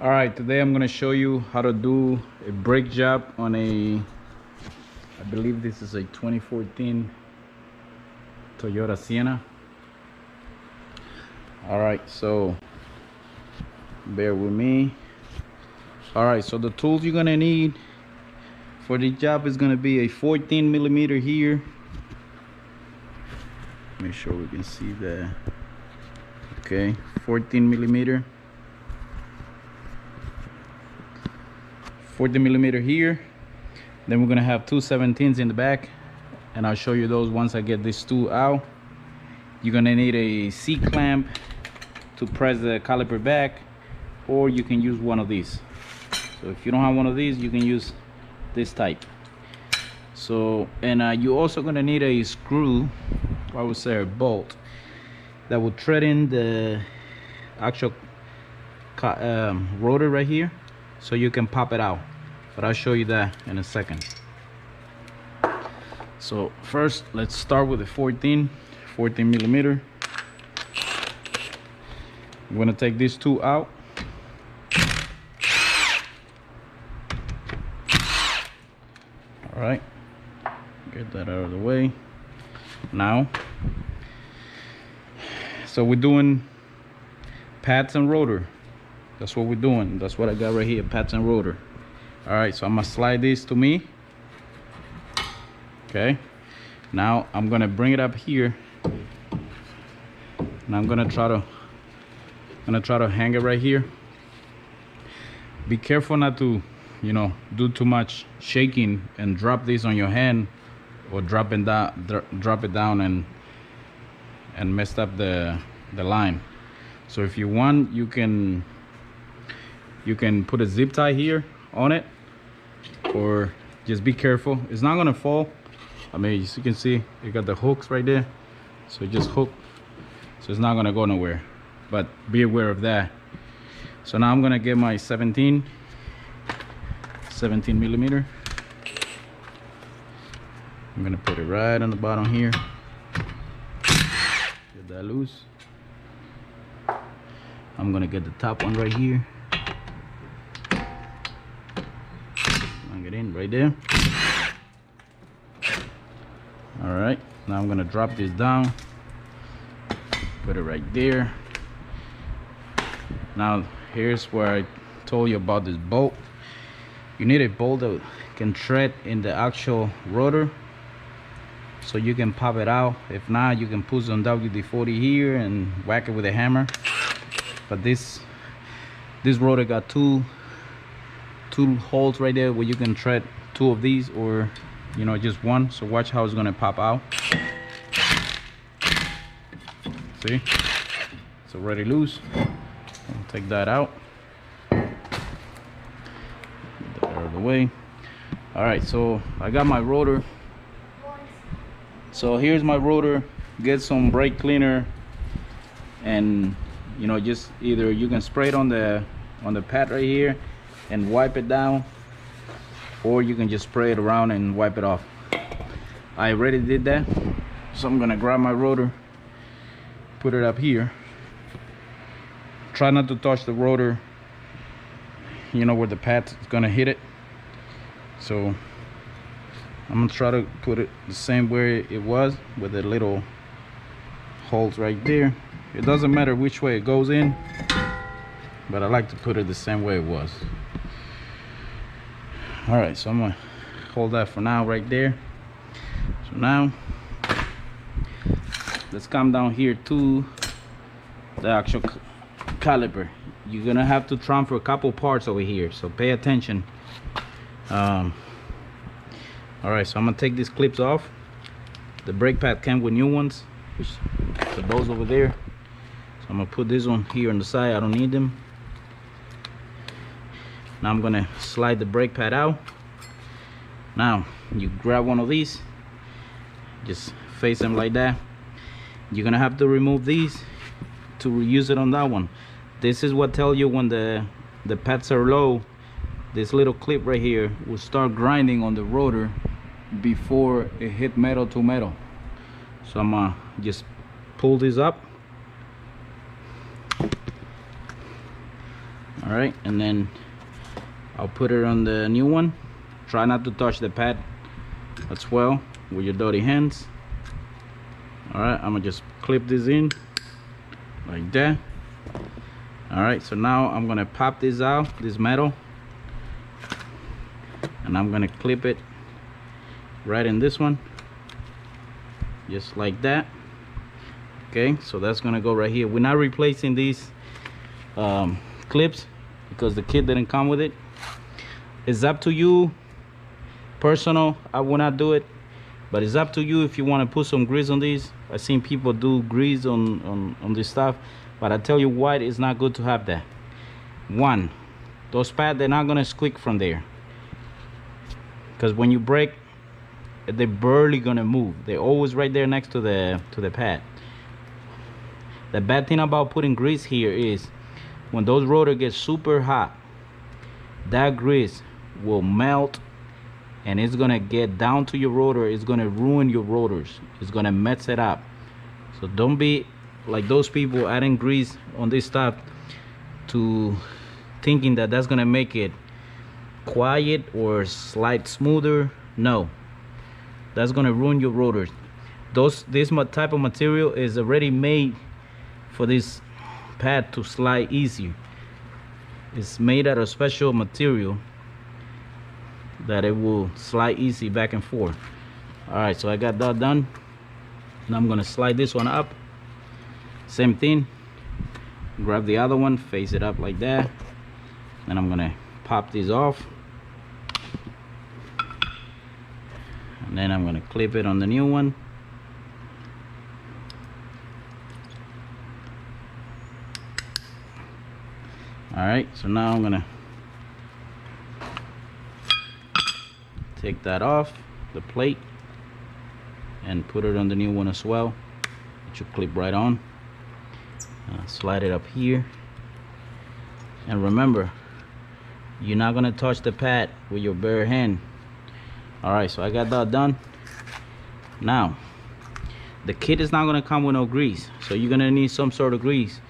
All right, today I'm gonna show you how to do a brake job on I believe this is a 2014 Toyota Sienna. All right, so bear with me. All right, so the tools you're gonna need for the job is gonna be a 14 millimeter here. Make sure we can see that. Okay, 14 millimeter. 40 millimeter here. Then we're gonna have two 17s in the back, and I'll show you those once I get this tool out. You're gonna need a C clamp to press the caliper back, or you can use one of these. So if you don't have one of these, you can use this type. So, and you're also gonna need a screw, or I would say a bolt, that will thread in the actual rotor right here, so you can pop it out, but I'll show you that in a second. So first, let's start with the 14 millimeter. I'm gonna take these two out. All right, get that out of the way. Now, so we're doing pads and rotor. That's what we're doing. That's what I got right here, pads and rotor. All right, so I'm gonna slide this to me. Okay, now I'm gonna bring it up here, and I'm gonna try to hang it right here. Be careful not to, do too much shaking and drop this on your hand, or drop it down and mess up the line. So if you want, you can put a zip tie here on it, or just be careful. It's not gonna fall. I mean, as you can see, you got the hooks right there, so just hook, so it's not gonna go nowhere, but be aware of that. So now I'm gonna get my 17 millimeter. I'm gonna put it right on the bottom here, get that loose. I'm gonna get the top one right here, plug it in right there. All right, now I'm gonna drop this down, put it right there. Now here's where I told you about this bolt. You need a bolt that can thread in the actual rotor, so you can pop it out. If not, you can put some WD-40 here and whack it with a hammer. But this rotor got two holes right there where you can thread two of these, or just one. So watch how it's gonna pop out. See, it's already loose. I'll take that out, get that out of the way. All right, so I got my rotor. So here's my rotor. Get some brake cleaner, and just either you can spray it on the pad right here and wipe it down, or you can just spray it around and wipe it off. I already did that, so I'm gonna grab my rotor, put it up here. Try not to touch the rotor, where the pad's gonna hit it. So I'm gonna try to put it the same way it was, with the little holes right there. It doesn't matter which way it goes in, but I like to put it the same way it was. All right, so I'm gonna hold that for now right there. So now let's come down here to the actual caliper. You're gonna have to transfer a couple parts over here, so pay attention. All right, so I'm gonna take these clips off. The brake pad came with new ones, which are those over there. So I'm gonna put this one here on the side. I don't need them. Now I'm gonna slide the brake pad out. Now you grab one of these, just face them like that. You're gonna have to remove these to reuse it on that one. This is what tells you when the pads are low. This little clip right here will start grinding on the rotor before it hit metal to metal. So I'm gonna just pull this up. All right, and then I'll put it on the new one. Try not to touch the pad as well with your dirty hands. All right, I'm gonna just clip this in like that. All right, so now I'm gonna pop this out, this metal, and I'm gonna clip it right in this one, just like that. Okay, so that's gonna go right here. We're not replacing these clips because the kit didn't come with it. It's up to you. Personal, I will not do it, but it's up to you if you want to put some grease on these. I've seen people do grease on this stuff, but I tell you what, it's not good to have that. One, those pads, they're not gonna squeak from there, because when you break, they're barely gonna move. They're always right there next to the pad. The bad thing about putting grease here is when those rotors get super hot, that grease will melt and it's gonna get down to your rotor. It's gonna ruin your rotors. It's gonna mess it up. So don't be like those people adding grease on this stuff to thinking that that's gonna make it quiet or slide smoother. No, that's gonna ruin your rotors. This type of material is already made for this pad to slide easier. It's made out of special material that it will slide easy back and forth. All right, so I got that done. Now I'm gonna slide this one up. Same thing. Grab the other one, face it up like that. Then I'm gonna pop these off. And then I'm gonna clip it on the new one. All right, so now I'm gonna take that off the plate and put it on the new one as well. It should clip right on. Slide it up here, and remember, you're not gonna touch the pad with your bare hand. All right, so I got that done. Now the kit is not gonna come with no grease, so you're gonna need some sort of grease.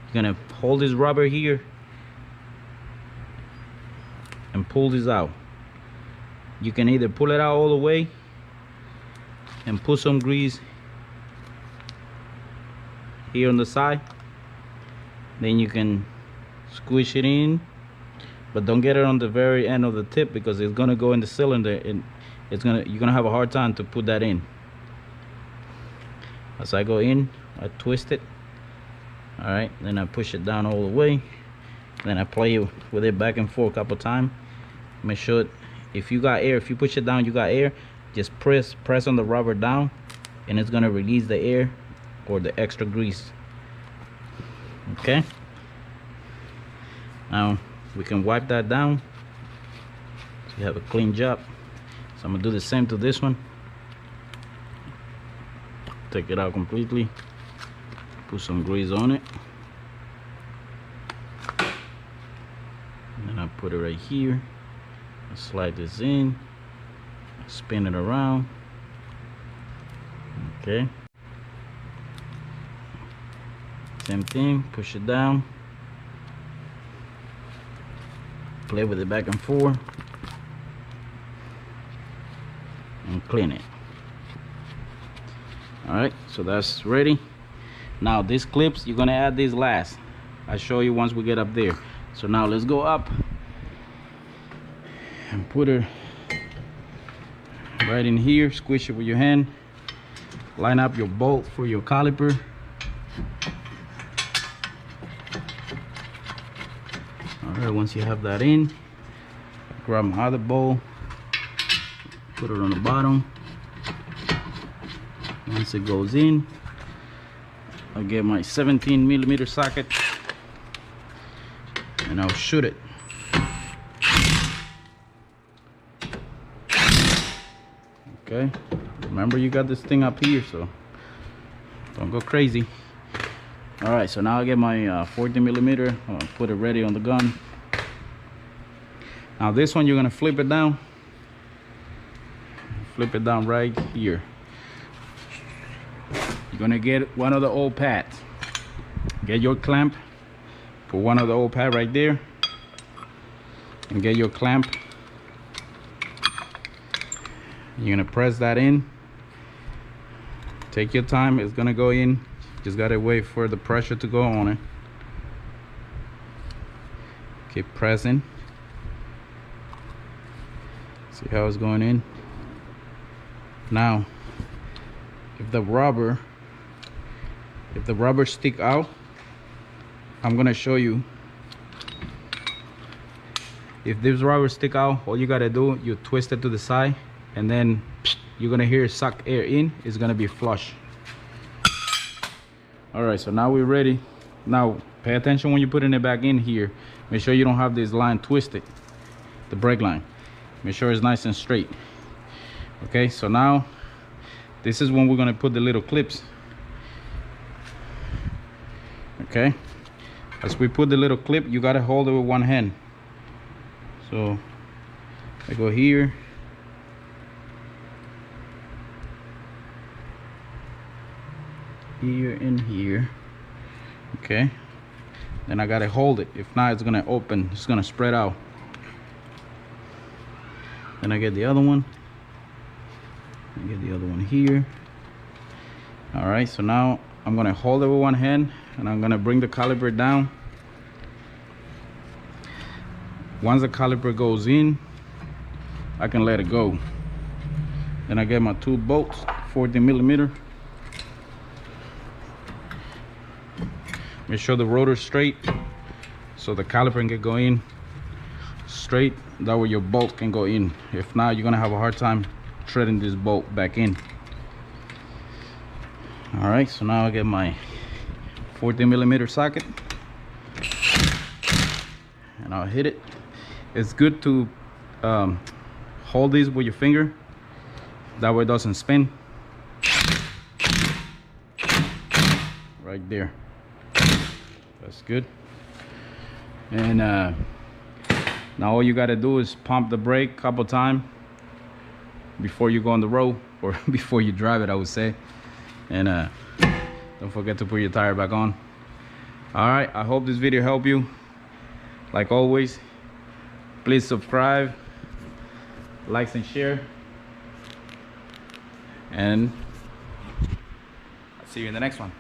You're gonna hold this rubber here and pull this out. You can either pull it out all the way and put some grease here on the side, then you can squish it in, but don't get it on the very end of the tip because it's gonna go in the cylinder and you're gonna have a hard time to put that in. As I go in, I twist it. All right, then I push it down all the way, then I play with it back and forth a couple times. Make sure if you got air, if you push it down, you got air, just press on the rubber down and it's gonna release the air or the extra grease. Okay, now we can wipe that down so you have a clean job. So I'm gonna do the same to this one. Take it out completely, put some grease on it, and then I put it right here. I slide this in, spin it around. Okay, same thing, push it down, play with it back and forth, and clean it. All right, so that's ready. Now these clips, you're gonna add these last. I'll show you once we get up there. So now let's go up and put it right in here. Squish it with your hand. Line up your bolt for your caliper. All right, once you have that in, grab my other bowl, put it on the bottom. Once it goes in, I'll get my 17mm socket and I'll shoot it. Okay, remember you got this thing up here, so don't go crazy. All right, so now I get my 40mm. I'll put it ready on the gun. Now this one, you're gonna flip it down right here. You're gonna get one of the old pads. Get your clamp, put one of the old pad right there, and get your clamp. You're gonna press that in. Take your time, it's gonna go in. Just gotta wait for the pressure to go on it. Keep pressing. See how it's going in? Now, if the rubber stick out, I'm gonna show you. If this rubber stick out, all you gotta do, you twist it to the side, and then you're gonna hear it suck air in. It's gonna be flush. All right, so now we're ready. Now pay attention when you're putting it back in here. Make sure you don't have this line twisted, the brake line. Make sure it's nice and straight. Okay, so now this is when we're gonna put the little clips. Okay, as we put the little clip, you gotta hold it with one hand. So I go here, here and here. Okay, then I gotta hold it. If not, it's gonna open, it's gonna spread out. Then I get the other one. I get the other one here. All right, so now I'm gonna hold it with one hand, and I'm gonna bring the caliper down. Once the caliper goes in, I can let it go. Then I get my 2 bolts, 40mm. Make sure the rotor's straight, so the caliper can go in straight. That way your bolt can go in. If not, you're gonna have a hard time threading this bolt back in. All right, so now I get my 40mm socket, and I'll hit it. It's good to hold these with your finger. That way it doesn't spin. Right there. That's good. And now all you gotta do is pump the brake a couple times before you go on the road, or before you drive it, I would say. And don't forget to put your tire back on. All right, I hope this video helped you. Like always, please subscribe, likes and share, and I'll see you in the next one.